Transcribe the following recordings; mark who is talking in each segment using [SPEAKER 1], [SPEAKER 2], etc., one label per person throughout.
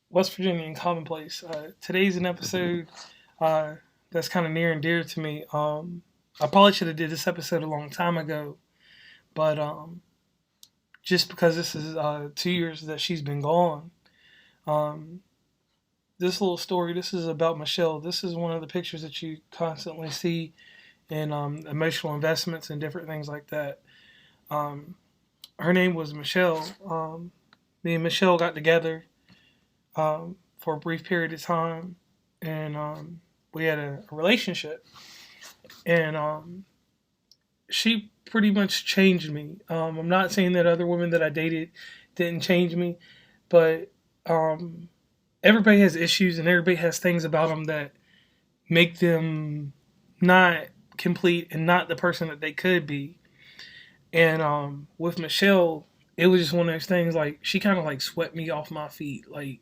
[SPEAKER 1] West Virginia Commonplace. Today's an episode uh, that's kind of near and dear to me. I probably should have did this episode a long time ago, but just because this is 2 years that she's been gone, um, this little story. This is about Michelle. This is one of the pictures that you constantly see in emotional investments and different things like that. Um, Her name was Michelle. Me and Michelle got together for a brief period of time, and we had a relationship. And she pretty much changed me. I'm not saying that other women that I dated didn't change me, but um, everybody has issues and everybody has things about them that make them not complete and not the person that they could be. And with Michelle, it was just one of those things. Like she kind of like swept me off my feet. Like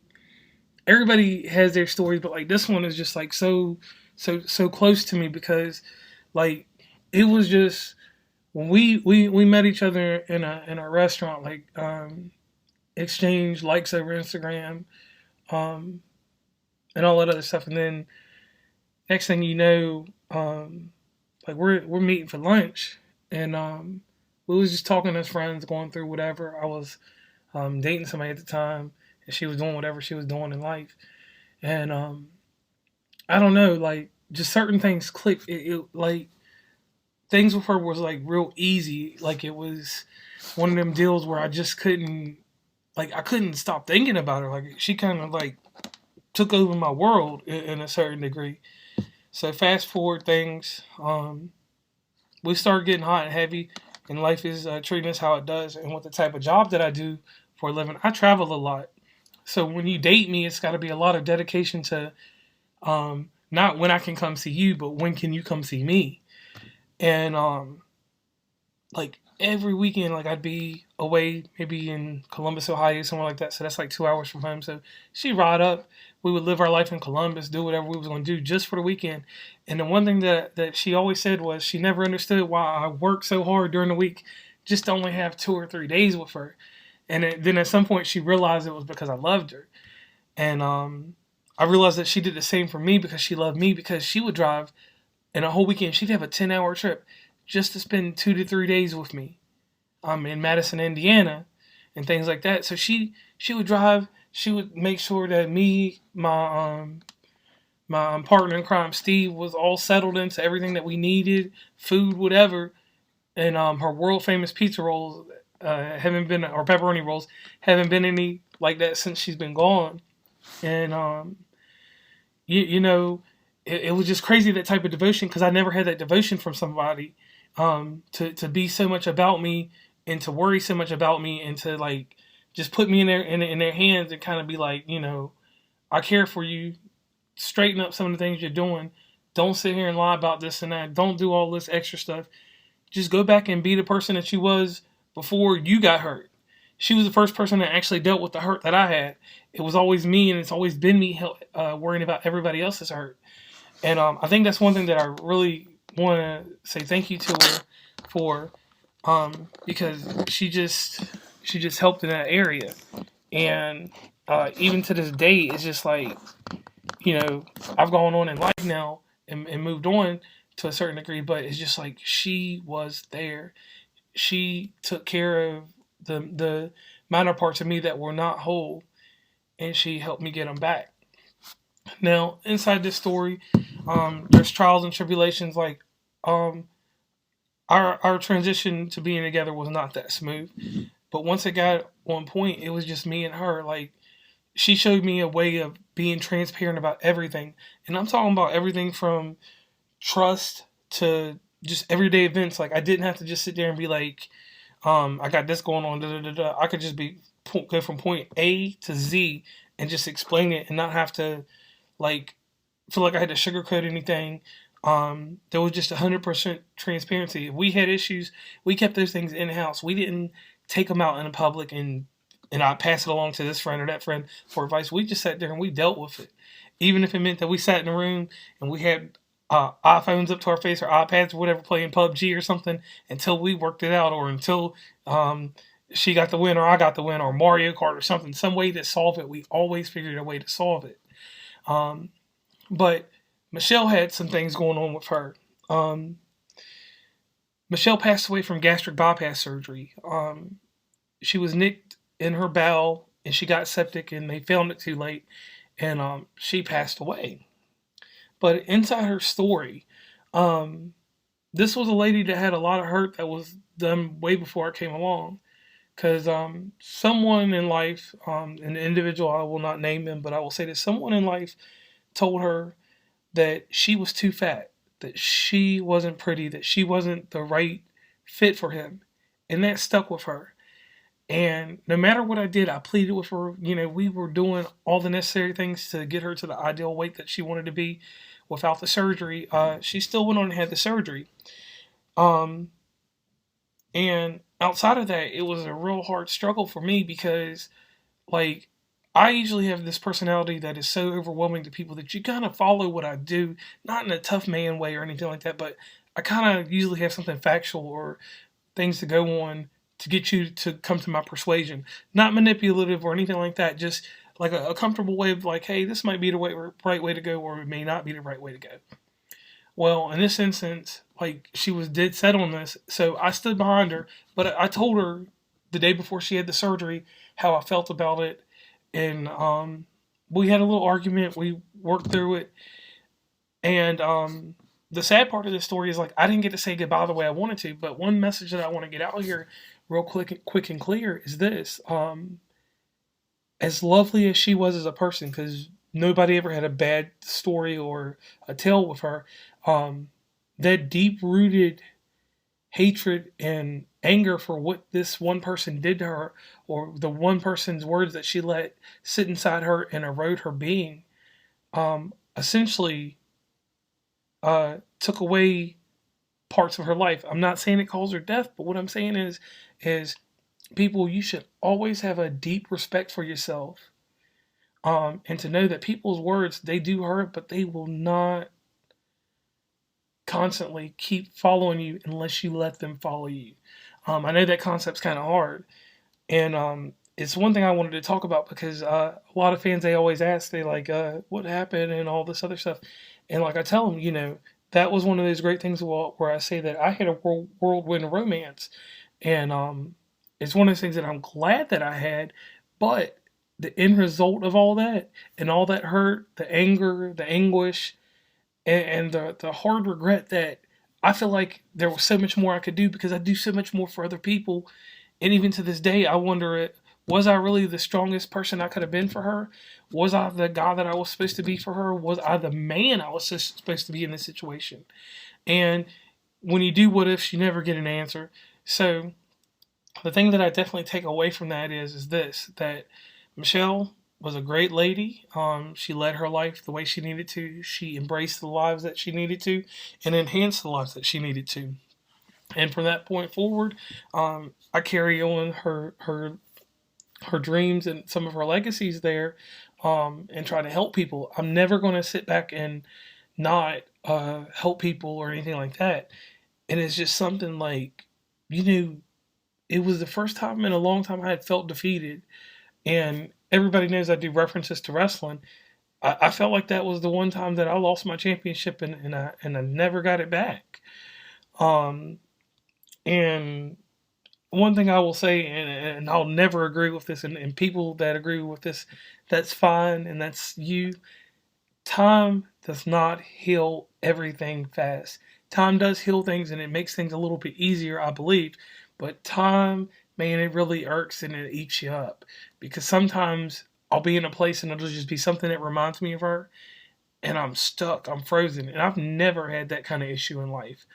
[SPEAKER 1] everybody has their stories, but like this one is just like so close to me because like it was just when we met each other in a restaurant, like exchanged likes over Instagram, um, and all that other stuff, and then next thing you know, like we're meeting for lunch, and we was just talking as friends, going through whatever. I was dating somebody at the time, and she was doing whatever she was doing in life, and I don't know, like just certain things clicked. Like things with her was like real easy. Like it was one of them deals where I just couldn't like I couldn't stop thinking about her. Like she kind of like took over my world in a certain degree. So fast forward things, we started getting hot and heavy, and life is treating us how it does. And with the type of job that I do for a living, I travel a lot. So when you date me, it's got to be a lot of dedication to not when I can come see you, but when can you come see me? And like every weekend, like I'd be away, maybe in Columbus, Ohio, somewhere like that. So that's like 2 hours from home. So she'd ride up. We would live our life in Columbus, do whatever we was going to do just for the weekend. And the one thing that she always said was she never understood why I worked so hard during the week just to only have 2 or 3 days with her. And then at some point she realized it was because I loved her. And I realized that she did the same for me because she loved me because she would drive and a whole weekend she'd have a 10-hour trip just to spend 2 to 3 days with me in Madison, Indiana, and things like that. So she would drive. She would make sure that me, my partner in crime, Steve, was all settled into everything that we needed, food, whatever. And her world famous pizza rolls haven't been, or pepperoni rolls haven't been any like that since she's been gone. And you know, it was just crazy that type of devotion because I never had that devotion from somebody to be so much about me and to worry so much about me and to like just put me in their hands and kind of be like, I care for you. Straighten up some of the things you're doing. Don't sit here and lie about this and that. Don't do all this extra stuff. Just go back and be the person that you was before you got hurt. She was the first person that actually dealt with the hurt that I had. It was always me, and it's always been me worrying about everybody else's hurt. And I think that's one thing that I really want to say thank you to her for, because she just helped in that area. And even to this day, it's just like I've gone on in life now and moved on to a certain degree, but it's just like she was there. She took care of the minor parts of me that were not whole, and she helped me get them back. Now, inside this story, there's trials and tribulations. Like um, our transition to being together was not that smooth, but once it got on point, it was just me and her. Like she showed me a way of being transparent about everything, and I'm talking about everything from trust to just everyday events. Like I didn't have to just sit there and be like, I got this going on. Da, da, da, da. I could just go from point A to Z and just explain it and not have to like feel like I had to sugarcoat anything. There was just 100% transparency. If we had issues, we kept those things in house. We didn't take them out in the public and I pass it along to this friend or that friend for advice. We just sat there and we dealt with it, even if it meant that we sat in a room and we had iPhones up to our face or iPads or whatever, playing PUBG or something until we worked it out, or until she got the win or I got the win or Mario Kart or something, some way to solve it. We always figured a way to solve it. Um, but Michelle had some things going on with her. Um, Michelle passed away from gastric bypass surgery. She was nicked in her bowel and she got septic and they found it too late and she passed away. But inside her story, um, this was a lady that had a lot of hurt that was done way before I came along. Because someone in life, an individual, I will not name them, but I will say that someone in life told her that she was too fat, that she wasn't pretty, that she wasn't the right fit for him. And that stuck with her. And no matter what I did, I pleaded with her. We were doing all the necessary things to get her to the ideal weight that she wanted to be without the surgery. She still went on and had the surgery. Um, and outside of that, it was a real hard struggle for me because, like, I usually have this personality that is so overwhelming to people that you kind of follow what I do, not in a tough man way or anything like that, but I kind of usually have something factual or things to go on to get you to come to my persuasion. Not manipulative or anything like that, just like a comfortable way of like, hey, this might be the right way to go, or it may not be the right way to go. Well, in this instance, like she was dead set on this, so I stood behind her. But I told her the day before she had the surgery how I felt about it, and we had a little argument. We worked through it, and the sad part of the story is like I didn't get to say goodbye the way I wanted to. But one message that I want to get out here, real quick and clear, is this: as lovely as she was as a person, because nobody ever had a bad story or a tale with her. That deep rooted hatred and anger for what this one person did to her, or the one person's words that she let sit inside her and erode her being, essentially took away parts of her life. I'm not saying it caused her death, but what I'm saying is people, you should always have a deep respect for yourself, and to know that people's words, they do hurt, but they will not constantly keep following you unless you let them follow you. I know that concept's kind of hard, and it's one thing I wanted to talk about because a lot of fans, they always ask, they like, what happened and all this other stuff, and like I tell them, that was one of those great things where I say that I had a whirlwind romance, and it's one of those things that I'm glad that I had, but the end result of all that and all that hurt, the anger, the anguish, and the hard regret that I feel like there was so much more I could do because I do so much more for other people. And even to this day, I wonder, was I really the strongest person I could have been for her? Was I the guy that I was supposed to be for her? Was I the man I was supposed to be in this situation? And when you do what ifs, you never get an answer. So the thing that I definitely take away from that is this: that Michelle was a great lady. She led her life the way she needed to. She embraced the lives that she needed to, and enhanced the lives that she needed to. And from that point forward, I carry on her dreams and some of her legacies there, and try to help people. I'm never going to sit back and not help people or anything like that. And it's just something like, you know, it was the first time in a long time I had felt defeated. And everybody knows I do references to wrestling. I felt like that was the one time that I lost my championship and I never got it back. Um, and one thing I will say, and I'll never agree with this, and people that agree with this, that's fine, and that's you. Time does not heal everything fast. Time does heal things, and it makes things a little bit easier, I believe. But time, man, it really irks and it eats you up. Because sometimes I'll be in a place and it'll just be something that reminds me of her, and I'm stuck, I'm frozen. And I've never had that kind of issue in life.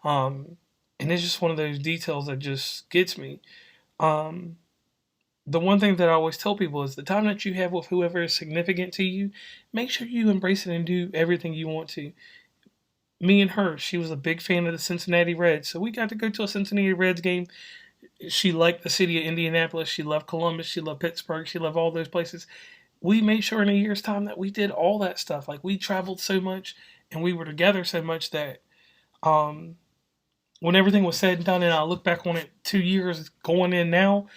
[SPEAKER 1] Um, and it's just one of those details that just gets me. Um, the one thing that I always tell people is the time that you have with whoever is significant to you, make sure you embrace it and do everything you want to. Me and her, she was a big fan of the Cincinnati Reds, so we got to go to a Cincinnati Reds game. She liked the city of Indianapolis, she loved Columbus, she loved Pittsburgh, she loved all those places. We made sure in a year's time that we did all that stuff. Like we traveled so much and we were together so much that um, when everything was said and done, and I look back on it 2 years going in now,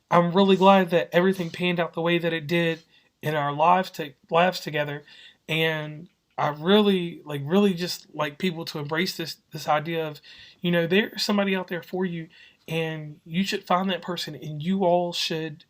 [SPEAKER 1] I'm really glad that everything panned out the way that it did in our lives together, and I really really just like people to embrace this idea of, there's somebody out there for you, and you should find that person, and you all should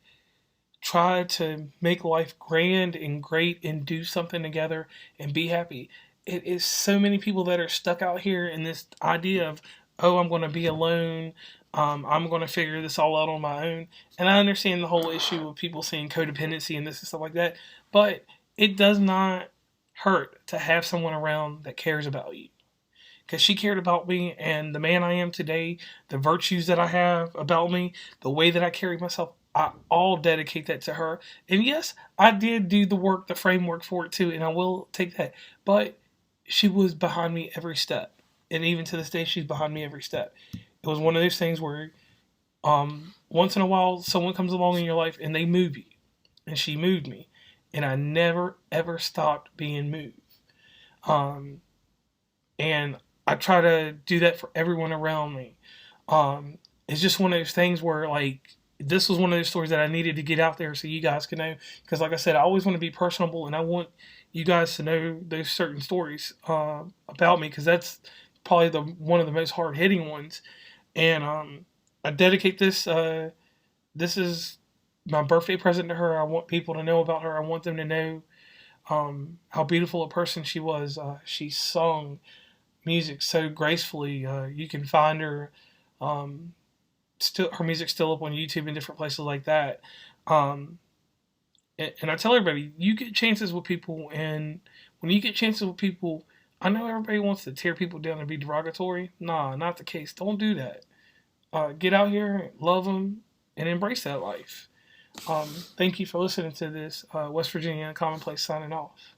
[SPEAKER 1] try to make life grand and great and do something together and be happy. It is so many people that are stuck out here in this idea of, oh, I'm going to be alone. I'm going to figure this all out on my own. And I understand the whole issue of people seeing codependency and this and stuff like that. But it does not hurt to have someone around that cares about you. Because she cared about me, and the man I am today, the virtues that I have about me, the way that I carry myself, I all dedicate that to her. And yes, I did do the work, the framework for it too, and I will take that. But she was behind me every step. And even to this day, she's behind me every step. It was one of those things where once in a while someone comes along in your life and they move you. And she moved me. And I never ever stopped being moved. Um, and I try to do that for everyone around me. It's just one of those things where, like, this was one of those stories that I needed to get out there so you guys can know. Because, like I said, I always want to be personable, and I want you guys to know those certain stories about me, because that's probably one of the most hard hitting ones. And I dedicate this. This is my birthday present to her. I want people to know about her. I want them to know how beautiful a person she was. She sung music so gracefully. You can find her. Still, her music's still up on YouTube and different places like that. Um, and I tell everybody, you get chances with people, and when you get chances with people, I know everybody wants to tear people down and be derogatory. Nah, not the case. Don't do that. Get out here, love them, and embrace that life. Thank you for listening to this. West Virginia Commonplace signing off.